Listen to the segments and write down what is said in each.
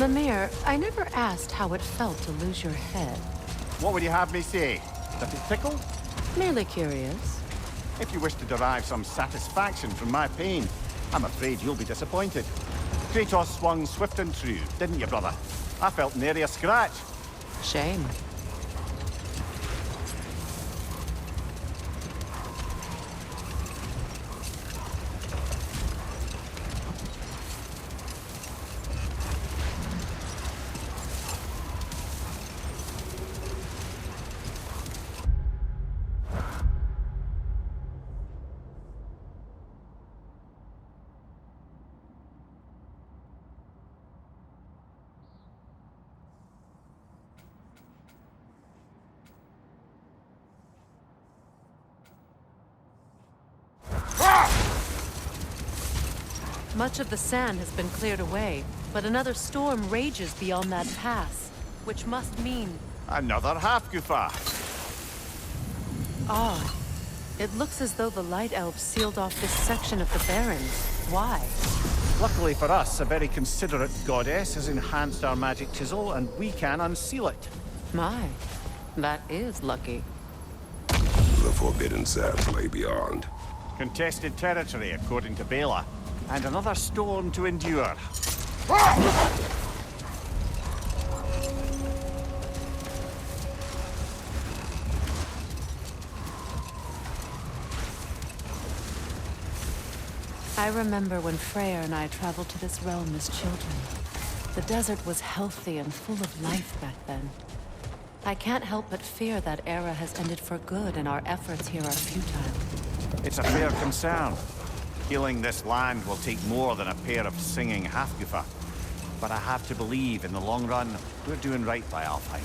Mimir, I never asked how it felt to lose your head. What would you have me say? That it tickled? Merely curious. If you wish to derive some satisfaction from my pain, I'm afraid you'll be disappointed. Kratos swung swift and true, didn't you, brother? I felt nary a scratch. Shame. Much of the sand has been cleared away, but another storm rages beyond that pass, which must mean... Another Hafgufa. Odd. It looks as though the Light Elves sealed off this section of the Barrens. Why? Luckily for us, a very considerate goddess has enhanced our magic chisel, and we can unseal it. My, that is lucky. The forbidden sands lay beyond. Contested territory, according to Bela. And another storm to endure. I remember when Freyr and I traveled to this realm as children. The desert was healthy and full of life back then. I can't help but fear that era has ended for good and our efforts here are futile. It's a fair concern. Healing this land will take more than a pair of singing Hafgufa. But I have to believe, in the long run, we're doing right by Alfheim.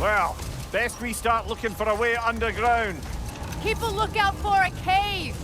Well, best we start looking for a way underground. Keep a lookout for a cave!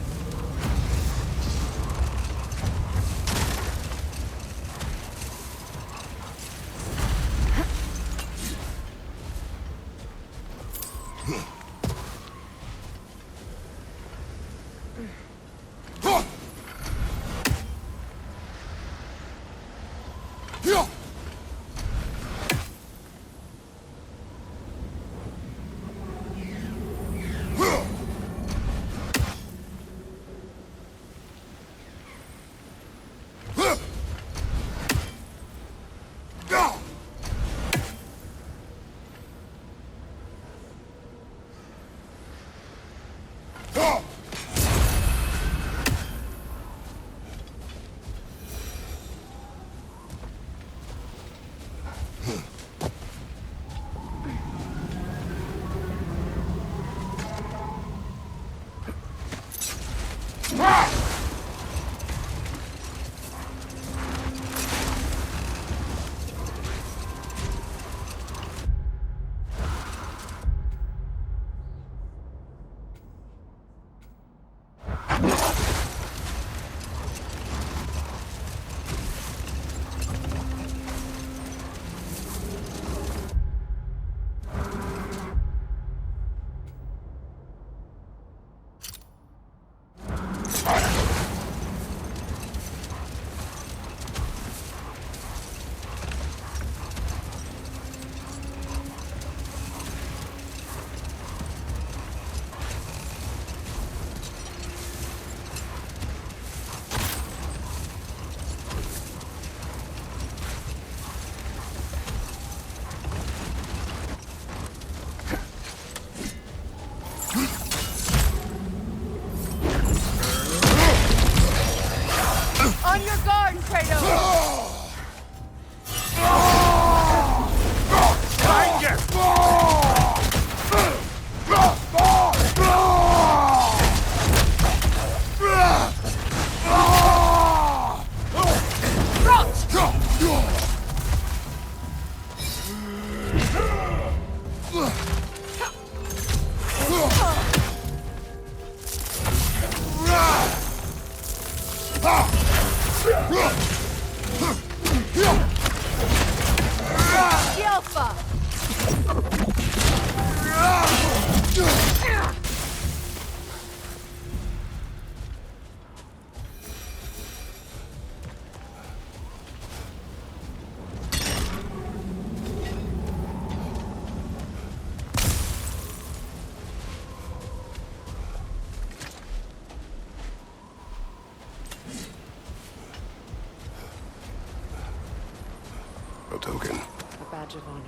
badge of honor.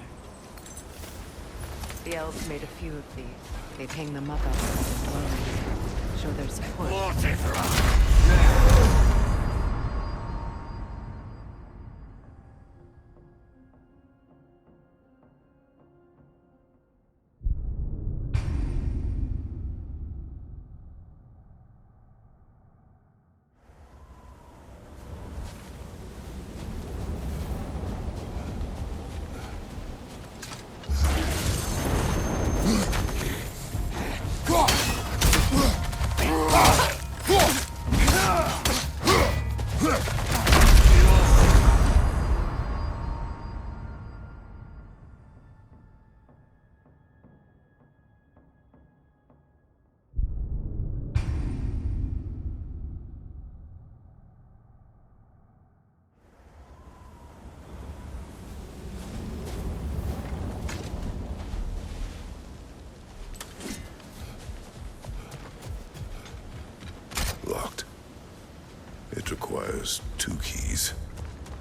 The elves made a few of these. They'd hang them up outside their dwellings. Show their support. Locked. It requires 2 keys.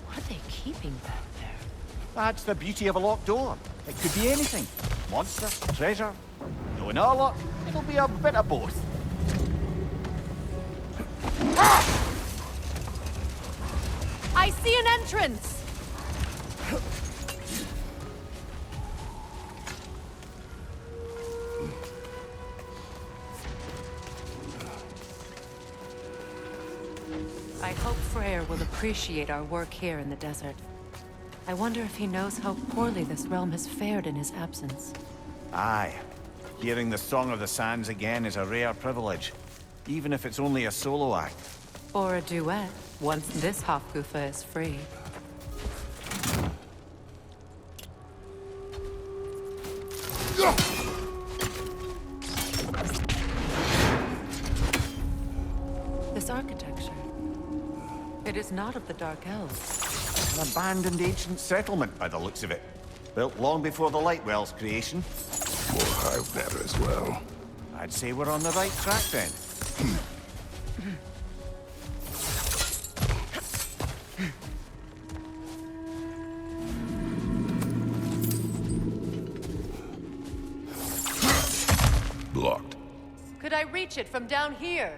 What are they keeping back there? That's the beauty of a locked door. It could be anything. Monster, treasure. Knowing our luck, it'll be a bit of both. I see an entrance! I hope Freyr will appreciate our work here in the desert. I wonder if he knows how poorly this realm has fared in his absence. Aye. Hearing the Song of the Sands again is a rare privilege. Even if it's only a solo act. Or a duet, once this Hofgufa is free. This architecture. It is not of the Dark Elves. An abandoned ancient settlement by the looks of it. Built long before the Lightwell's creation. More hive matter as well. I'd say we're on the right track then. Blocked. Could I reach it from down here?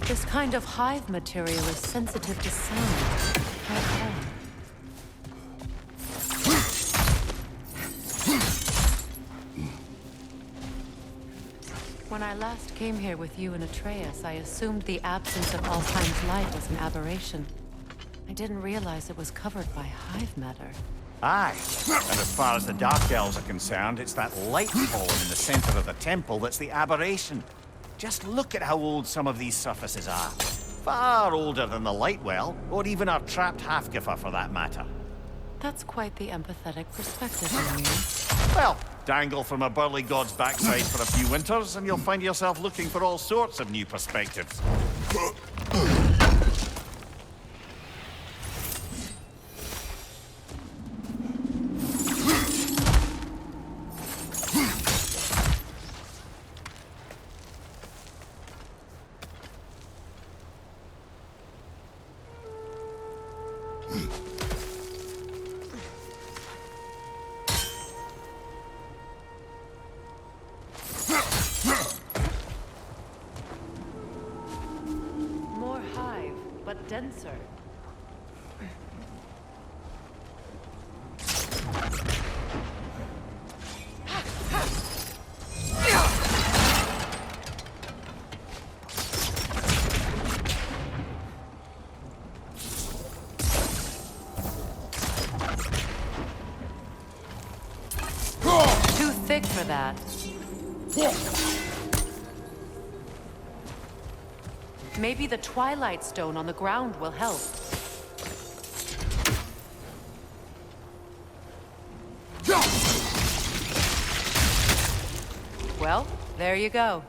This kind of hive material is sensitive to sound. How come? When I last came here with you and Atreus, I assumed the absence of Alfheim's light was an aberration. I didn't realize it was covered by hive matter. Aye. And as far as the Dark Elves are concerned, it's that light falling in the center of the temple that's the aberration. Just look at how old some of these surfaces are. Far older than the Lightwell, or even our trapped Hafgifa for that matter. That's quite the empathetic perspective on you. Well, dangle from a burly god's backside for a few winters, and you'll find yourself looking for all sorts of new perspectives. More hive, but denser. Too thick for that. Maybe the Twilight Stone on the ground will help. Well, there you go.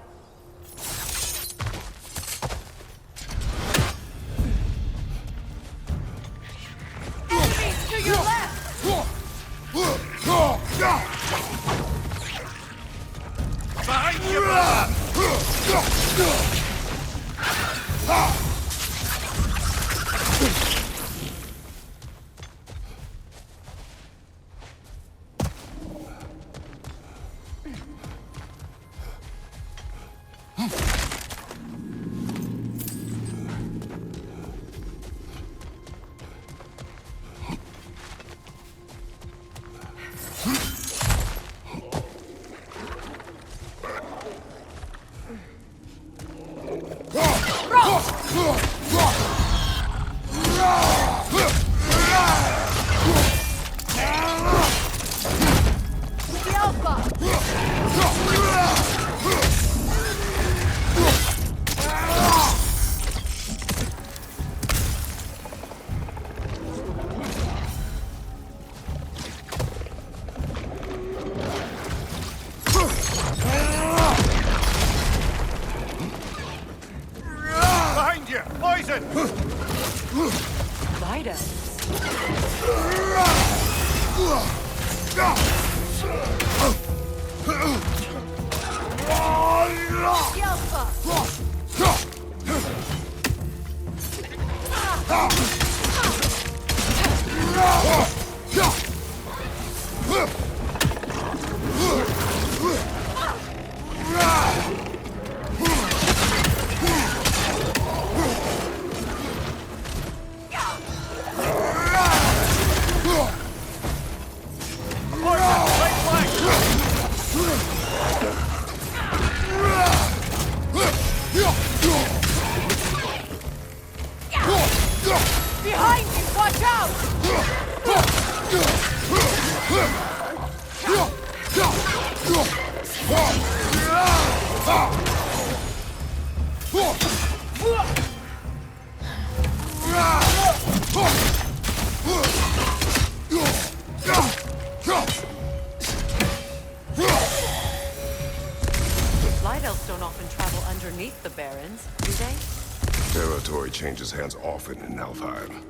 Territory changes hands often in Alfheim.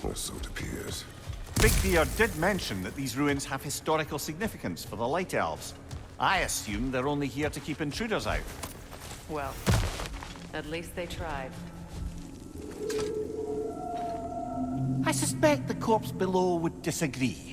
Or so it appears. Big Beard did mention that these ruins have historical significance for the Light Elves. I assume they're only here to keep intruders out. Well, at least they tried. I suspect the corpse below would disagree.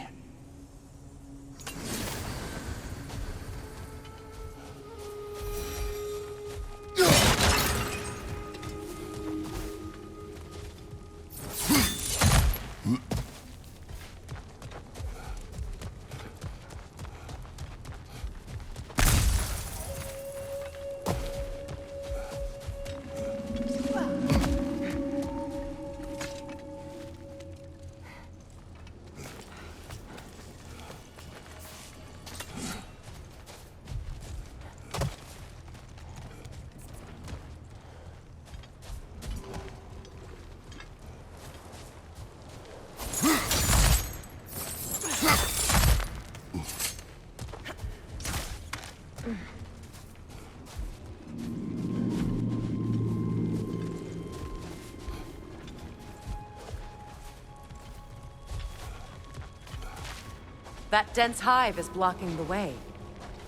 That dense hive is blocking the way.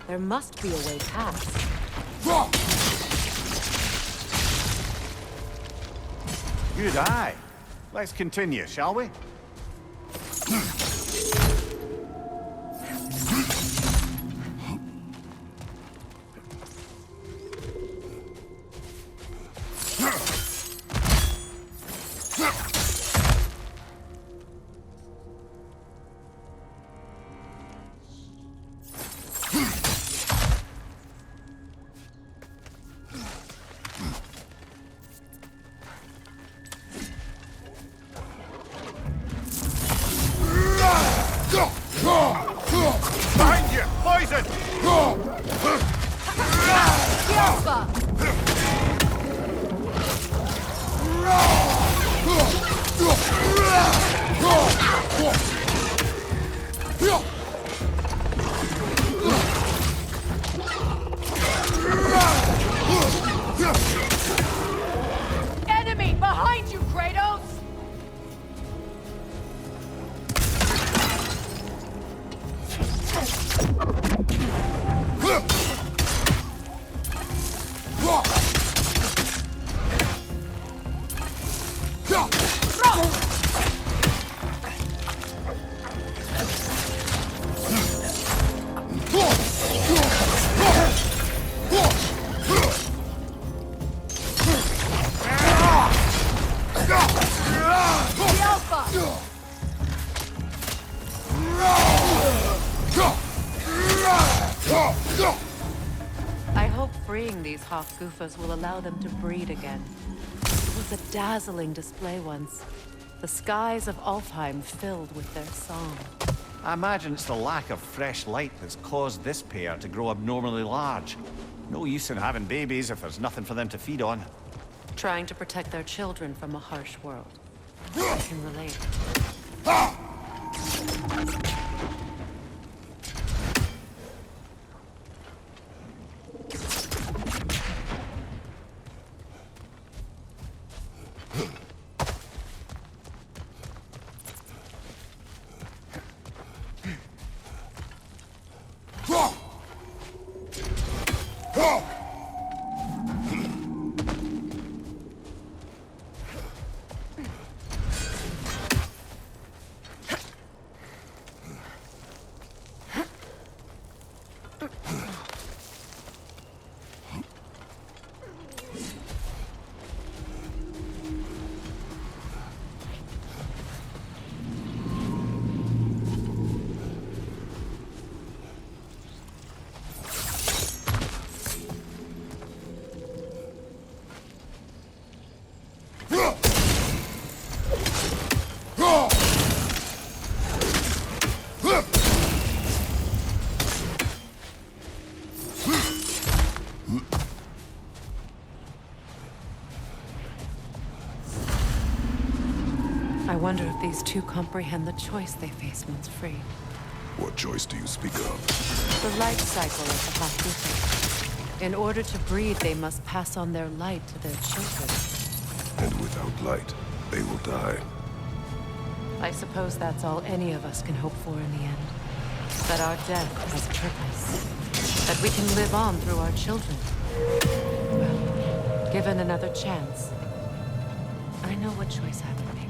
There must be a way past. Good eye. Let's continue, shall we? Behind you! Poison! Enemy behind you, Kratos! I hope freeing these Hofgufas will allow them to breed again. It was a dazzling display once. The skies of Alfheim filled with their song. I imagine it's the lack of fresh light that's caused this pair to grow abnormally large. No use in having babies if there's nothing for them to feed on. Trying to protect their children from a harsh world. I can relate. I wonder if these two comprehend the choice they face once free. What choice do you speak of? The life cycle of the Hofgufa. In order to breed, they must pass on their light to their children. And without light, they will die. I suppose that's all any of us can hope for in the end. That our death has purpose. That we can live on through our children. Well, given another chance, I know what choice I would make.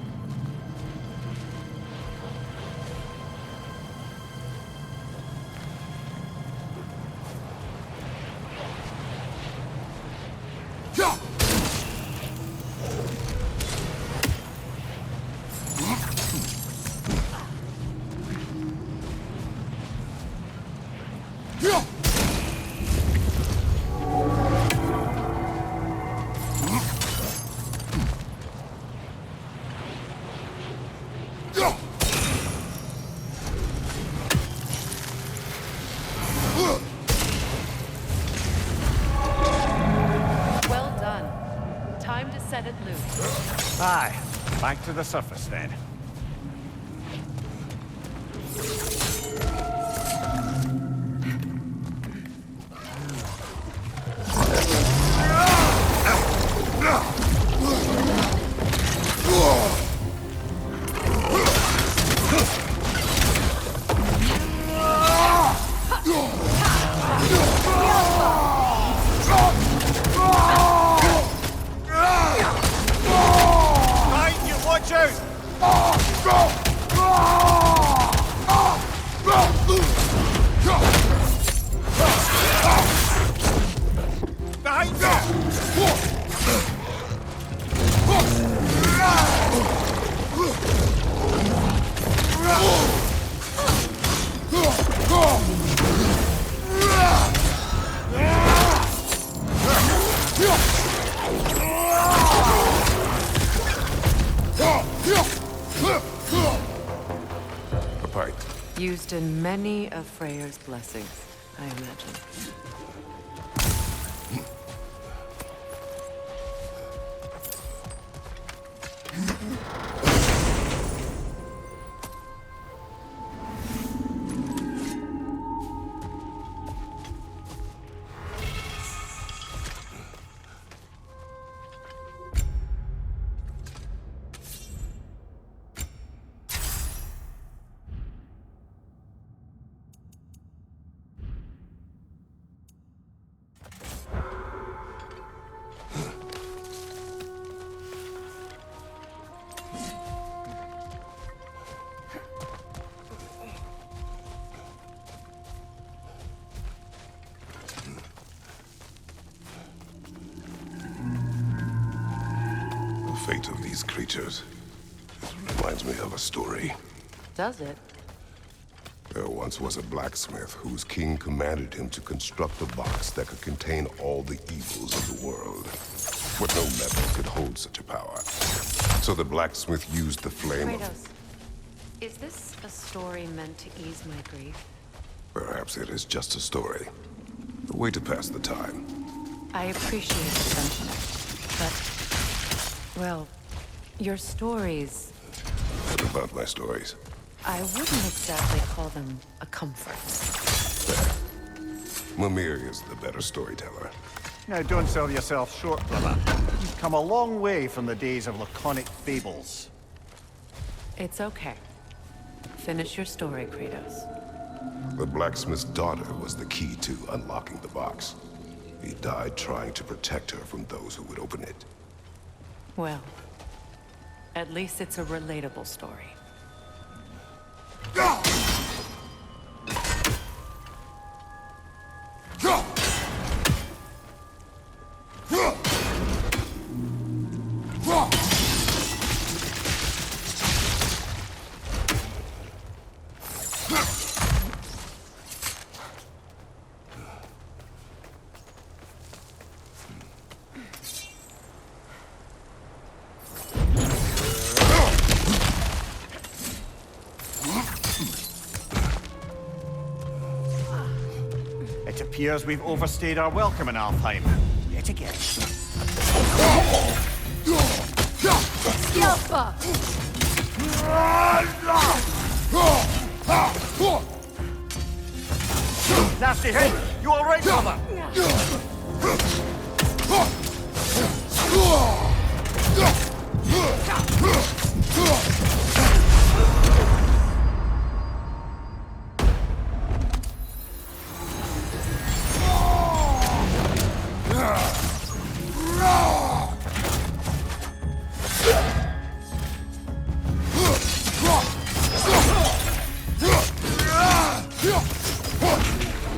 Well done. Time to set it loose. Aye, back to the surface then. Right, you watch out! Behind you! A pipe. Used in many of Freyr's blessings, I imagine. The fate of these creatures. It reminds me of a story. Does it? There once was a blacksmith whose king commanded him to construct a box that could contain all the evils of the world. But no metal could hold such a power. So the blacksmith used the flame of... Kratos, is this a story meant to ease my grief? Perhaps it is just a story. A way to pass the time. I appreciate the sentiment, but... Well, your stories... What about my stories? I wouldn't exactly call them a comfort. Mimir is the better storyteller. Now, don't sell yourself short, brother. You've come a long way from the days of laconic fables. It's okay. Finish your story, Kratos. The blacksmith's daughter was the key to unlocking the box. He died trying to protect her from those who would open it. Well, at least it's a relatable story. It appears we've overstayed our welcome in Alfheim. Yet again. Yelpa! Nasty hit! You all right, brother?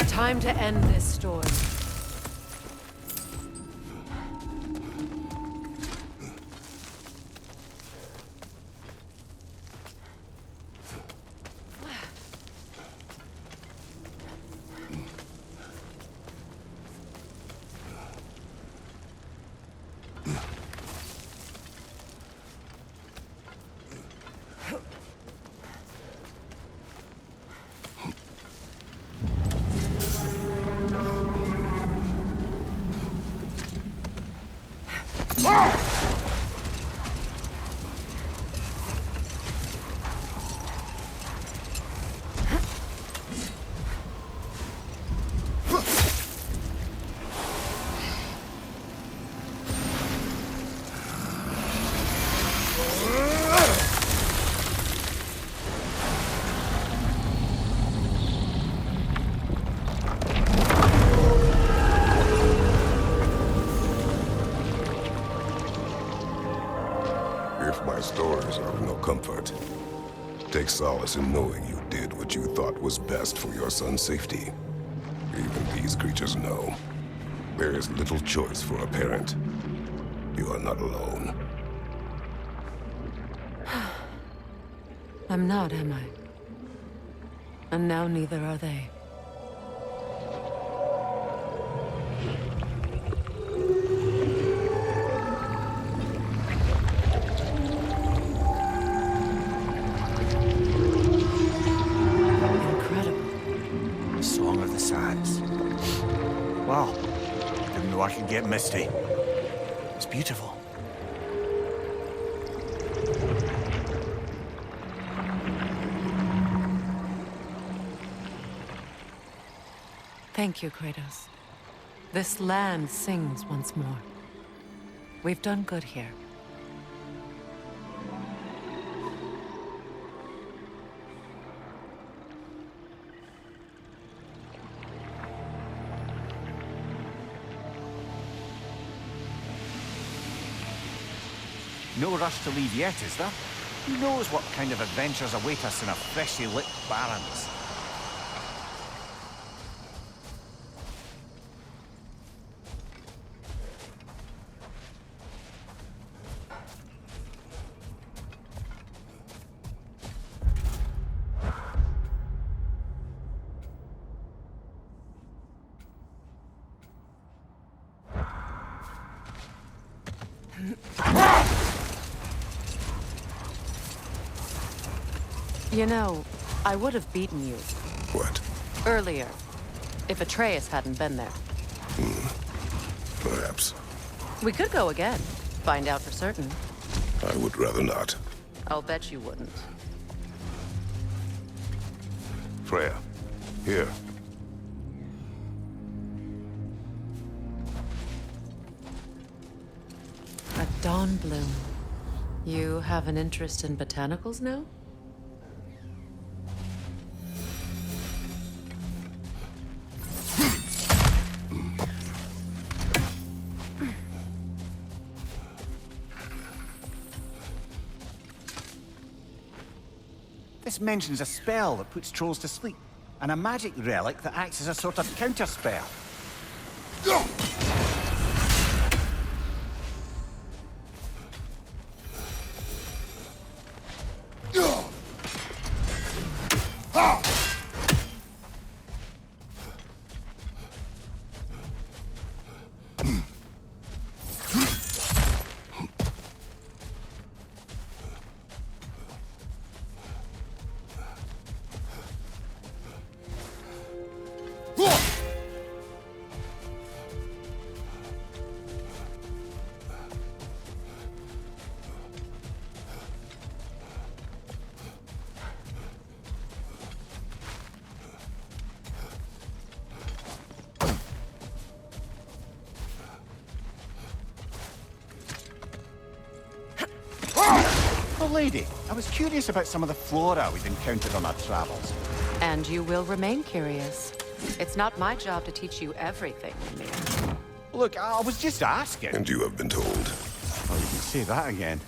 Time to end this story. If my stories are of no comfort, take solace in knowing you did what you thought was best for your son's safety. Even these creatures know. There is little choice for a parent. You are not alone. I'm not, am I? And now neither are they. Wow, didn't know I could get misty. It's beautiful. Thank you, Kratos. This land sings once more. We've done good here. No rush to leave yet, is there? Who knows what kind of adventures await us in our freshly lit barrens? You know, I would have beaten you. What? Earlier, if Atreus hadn't been there. Perhaps. We could go again. Find out for certain. I would rather not. I'll bet you wouldn't. Freya, here. A dawn bloom. You have an interest in botanicals now? This mentions a spell that puts trolls to sleep, and a magic relic that acts as a sort of counter-spell. lady. I was curious about some of the flora we'd encountered on our travels. And you will remain curious. It's not my job to teach you everything, Mimir. Look, I was just asking. And you have been told. Oh, you can say that again.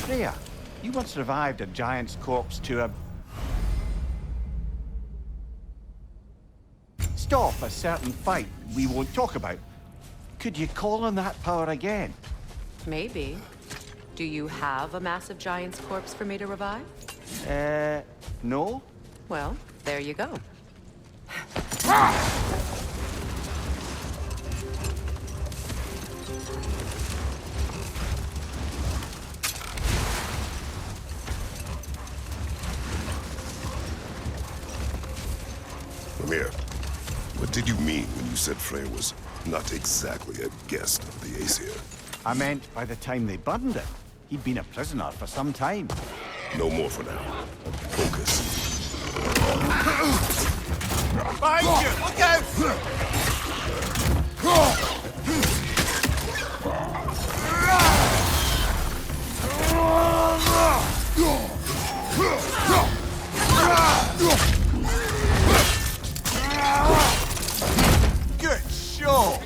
Freya, you once revived a giant's corpse to a... Stop a certain fight we won't talk about. Could you call on that power again? Maybe. Do you have a massive giant's corpse for me to revive? No? Well, there you go. Mimir, what did you mean when you said Freya was not exactly a guest of the Aesir? I meant by the time they burned it, he'd been a prisoner for some time. No more for now. Focus. Behind you! Look out! Good show!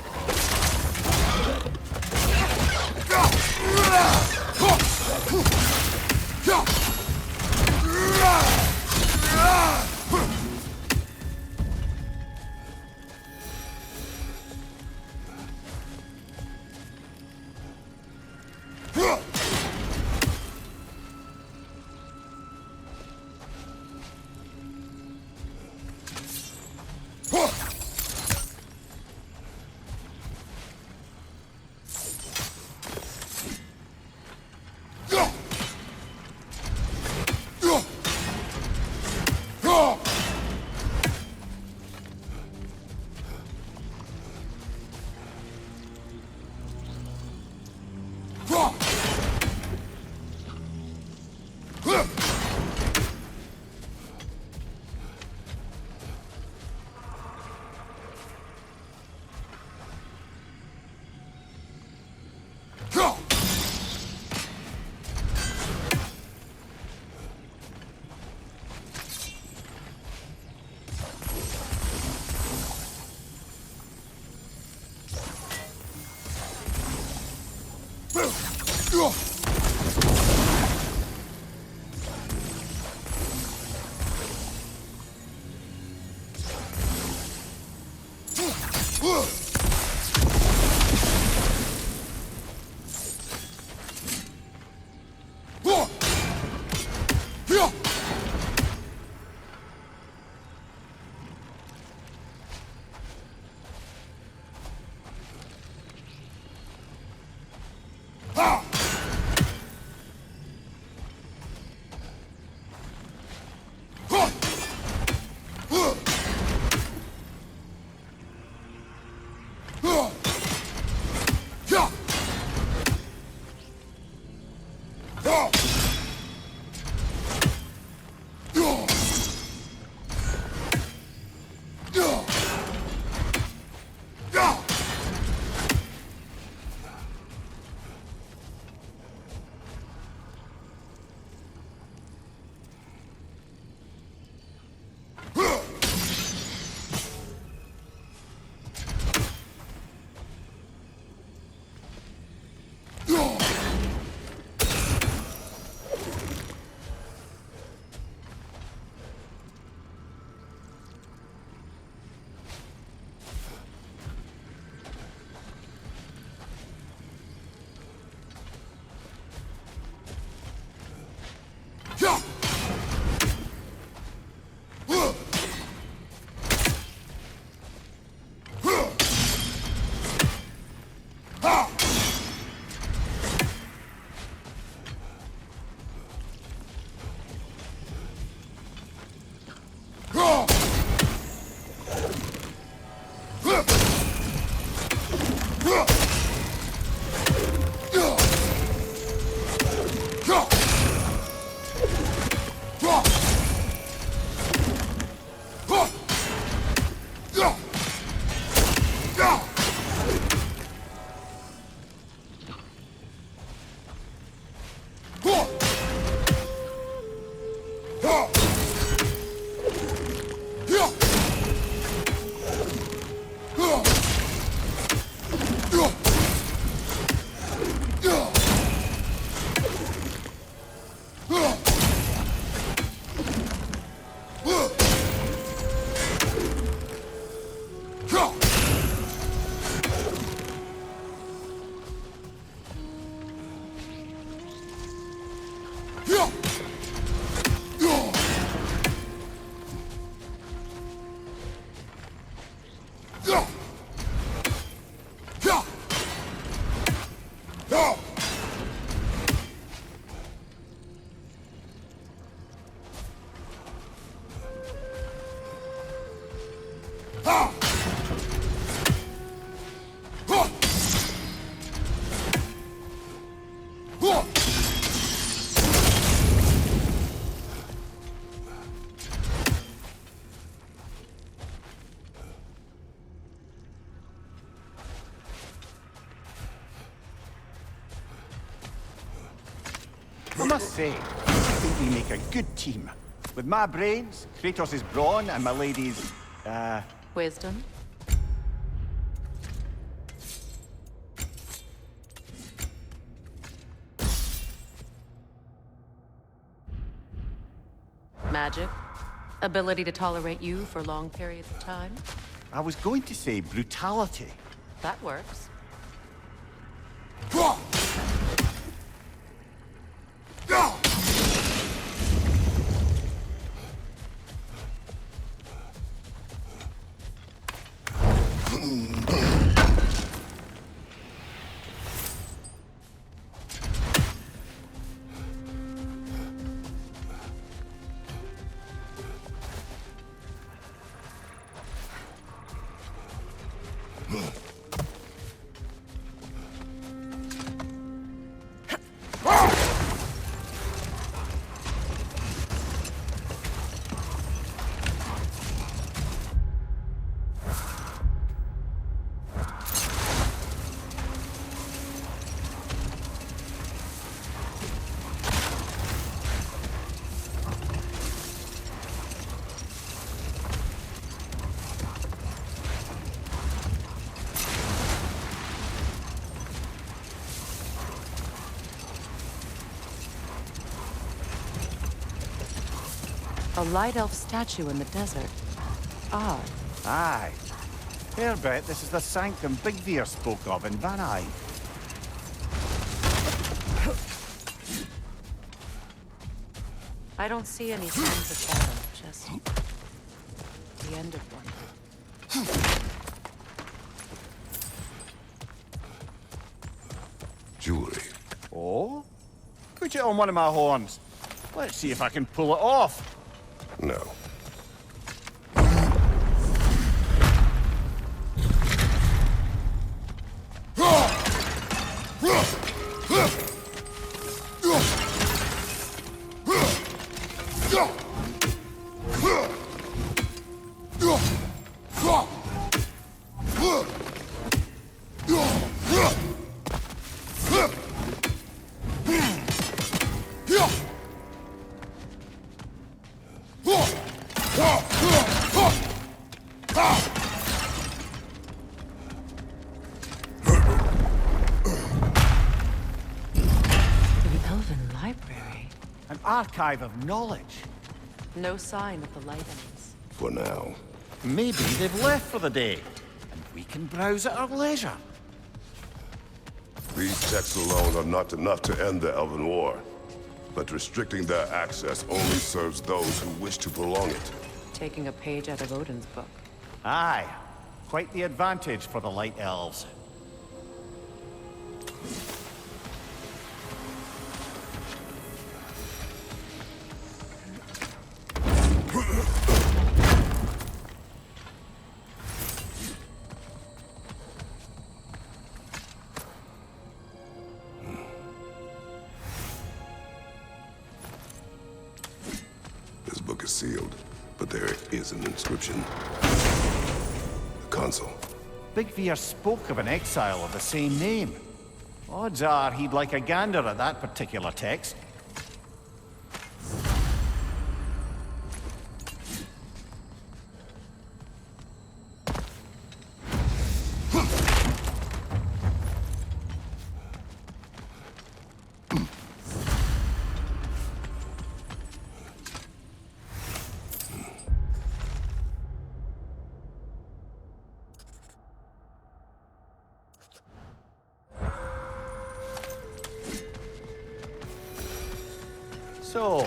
I must say, I think we make a good team. With my brains, Kratos' brawn, and my lady's, Wisdom? Magic? Ability to tolerate you for long periods of time? I was going to say brutality. That works. A light elf statue in the desert. Odd. Aye. Fair bet this is the sanctum Bigvir spoke of in Van Eyck. I don't see any signs of battle, just the end of one. Jewelry. Oh? Put it on one of my horns. Let's see if I can pull it off. No. An archive of knowledge. No sign of the light elves. For now. Maybe they've left for the day, and we can browse at our leisure. These texts alone are not enough to end the Elven War. but restricting their access only serves those who wish to prolong it. Taking a page out of Odin's book. Aye. Quite the advantage for the Light Elves. This book is sealed, but there is an inscription. The console. Big Veer spoke of an exile of the same name. Odds are he'd like a gander at that particular text. So,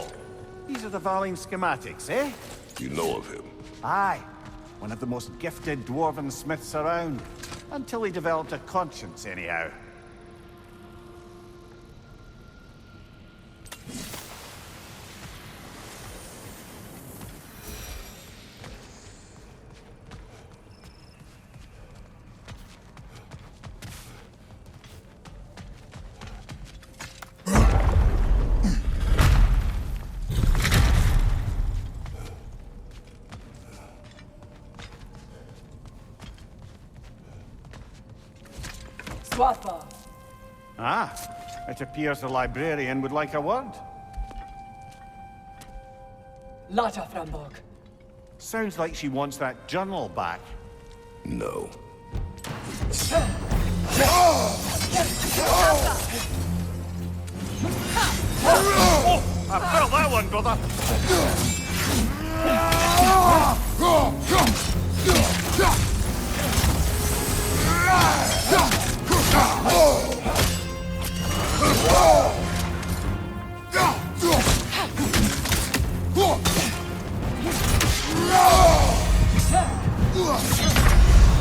these are the Valine schematics, eh? You know of him. Aye. One of the most gifted dwarven smiths around. Until he developed a conscience, anyhow. Swafa. Ah, it appears the librarian would like a word. Lata Frambog. Sounds like she wants that journal back. No. I felt that one, brother.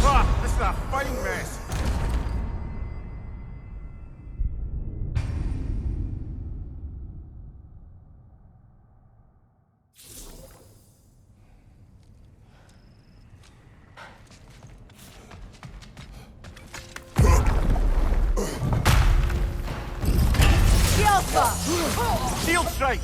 Ah, this is a fine mess. Shield strike!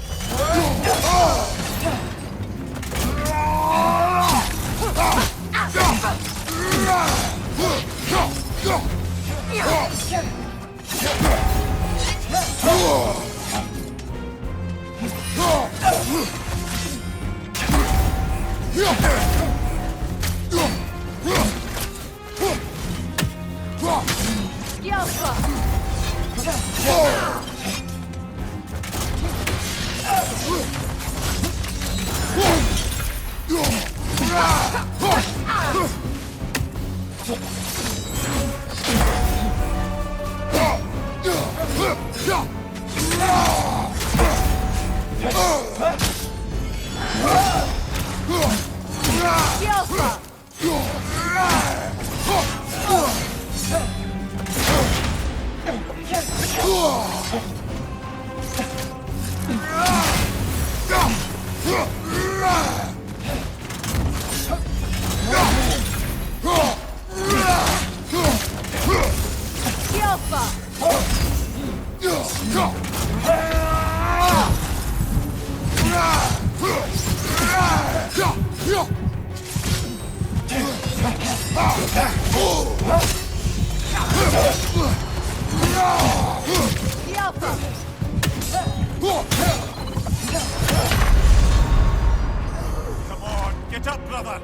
Come on, get up, brother!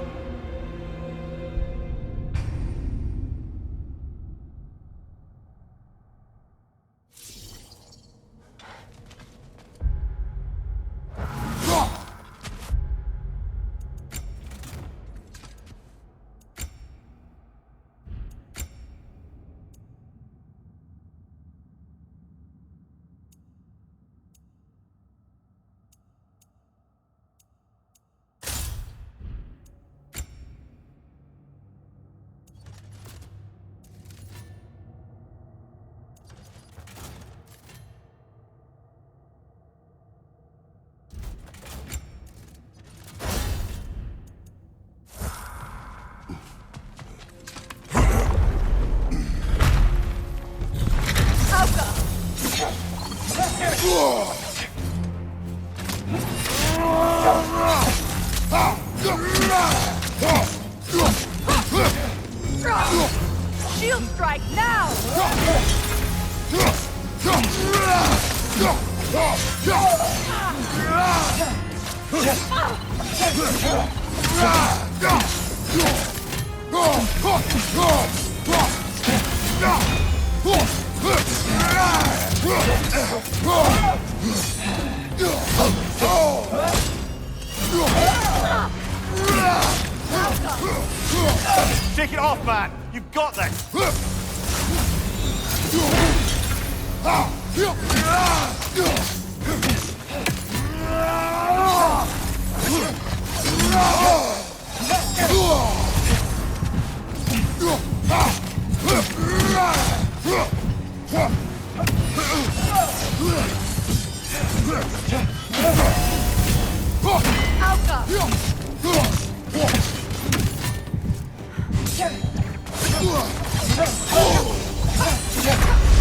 Shake it off, man! You've got this!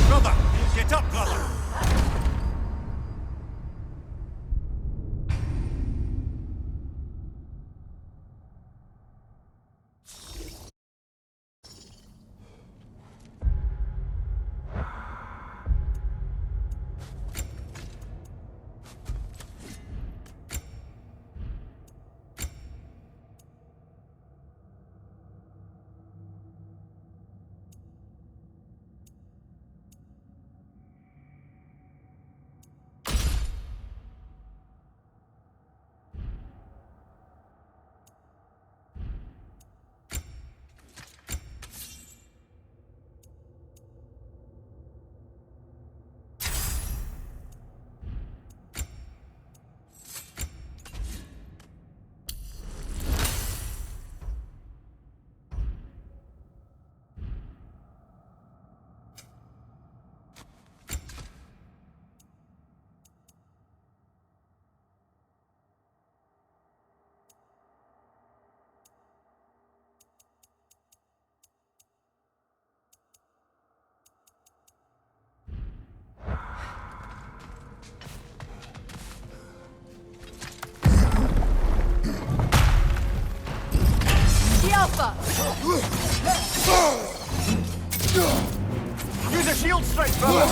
Brother! Get up, brother! Use a shield strike, brother!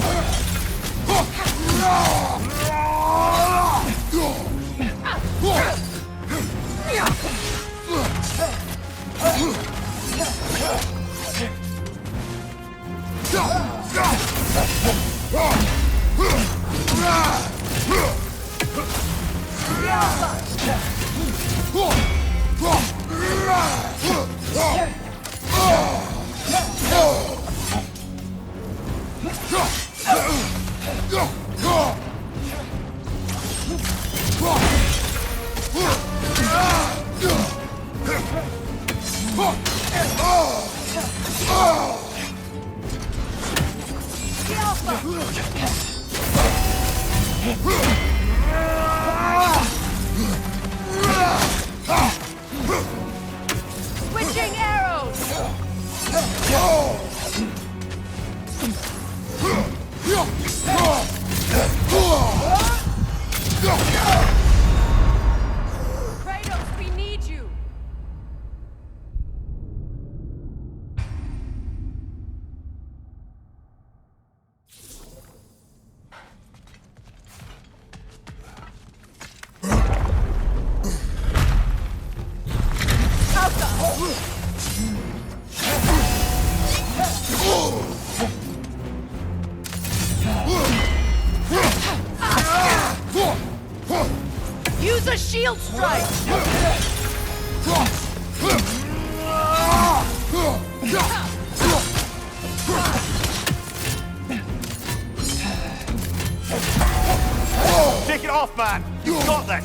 Switching arrows! Kratos, we need you! Use a shield strike! Take it off, man! You've got this!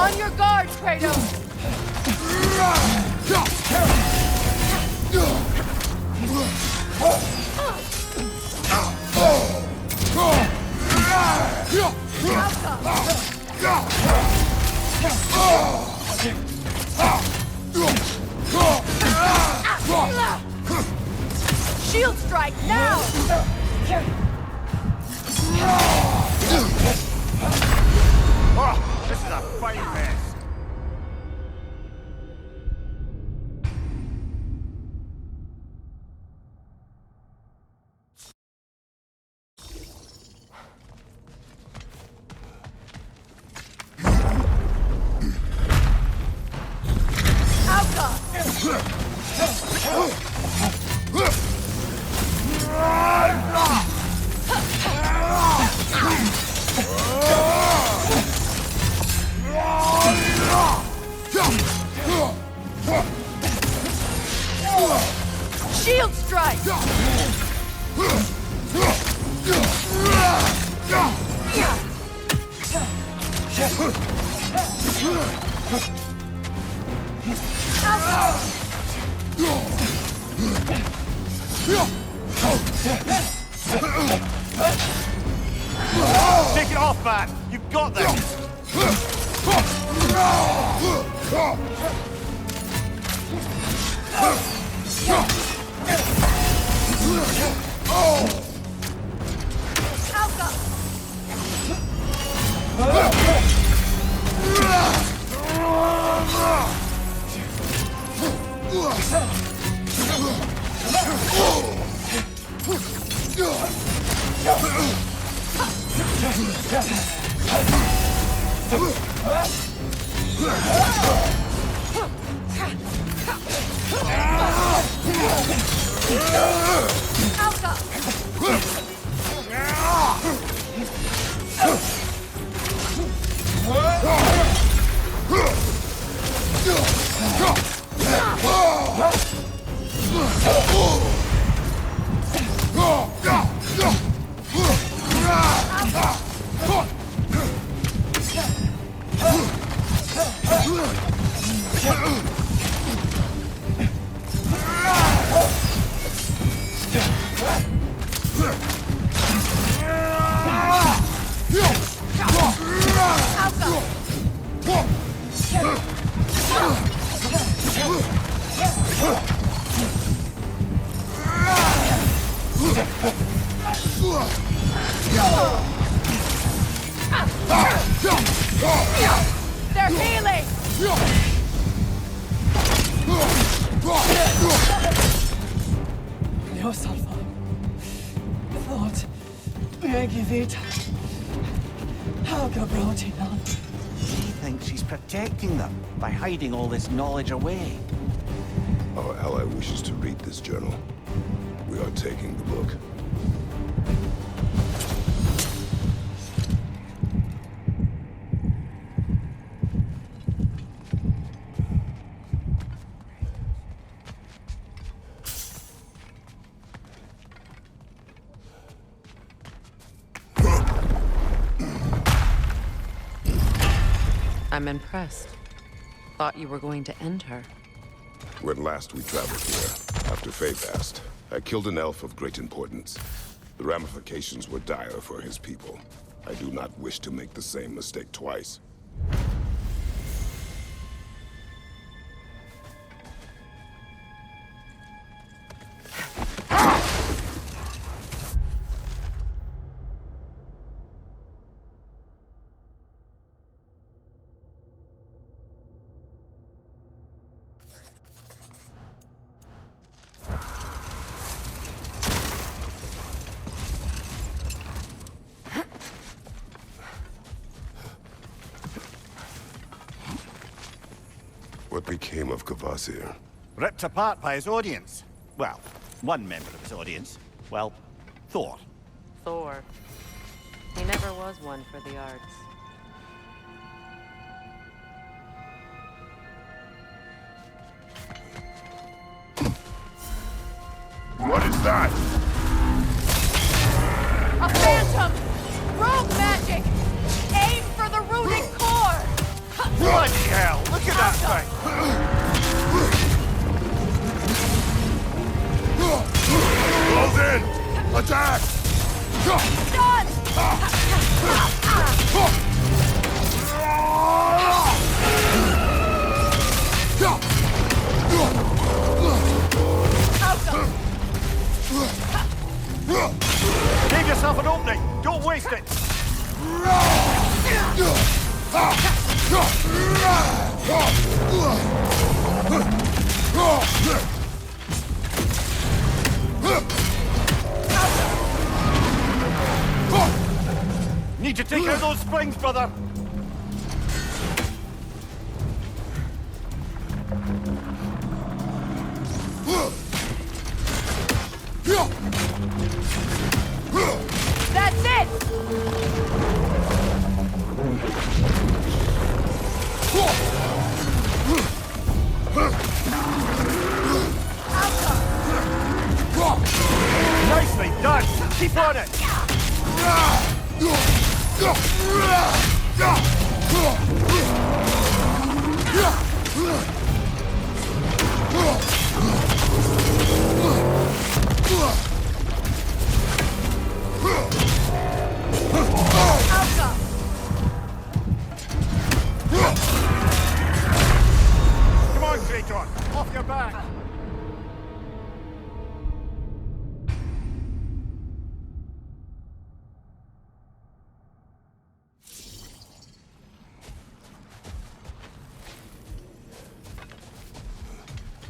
On your guard, Kratos! Shield strike now! Oh, this is a fine mess. Shield strike! Take it off, man! You've got this! They're healing! Ljósálfa. Þótt ég veit Helga brought it on. She thinks she's protecting them by hiding all this knowledge away. Our ally wishes to read this journal. We are taking the book. I'm impressed. Thought you were going to end her. When last we traveled here, after Faye passed, I killed an elf of great importance. The ramifications were dire for his people. I do not wish to make the same mistake twice. What became of Kvasir? Ripped apart by his audience. Well, one member of his audience. Well, Thor. Thor. He never was one for the arts. What is that? A phantom! Rogue magic! Aim for the runic core! Bloody hell! Look at that thing! Close in! Attack! Done! Give yourself an opening! Don't waste it! Need to take out those springs, brother! That's it! Nicely done! Keep on it! Come on, Kratos! Off your back!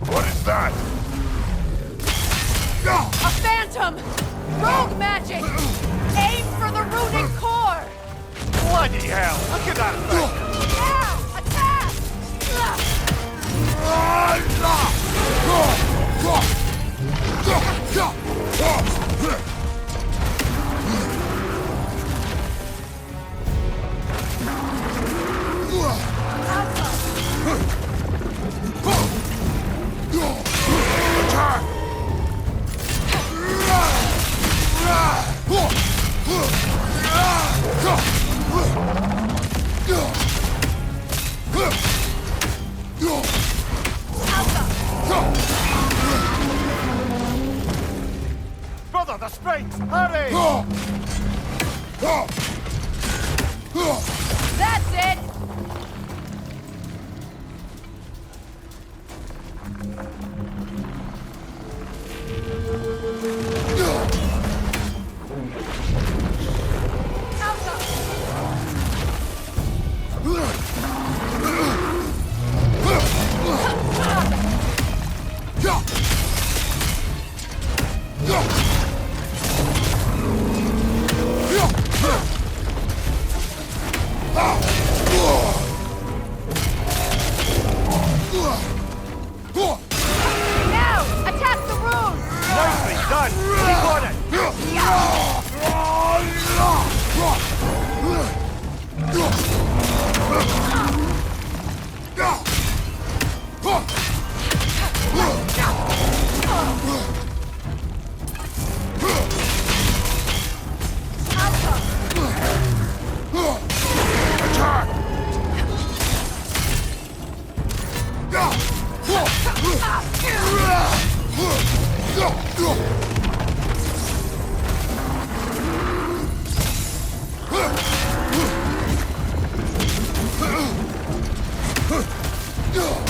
What is that? A phantom! Rogue magic! Aim for the runic core! Bloody hell! Look at that thing! Now! Attack! Brother, the springs! Hurry! That's it! Now! Attack the rune! Nicely done! Keep on it! Attack! Huh!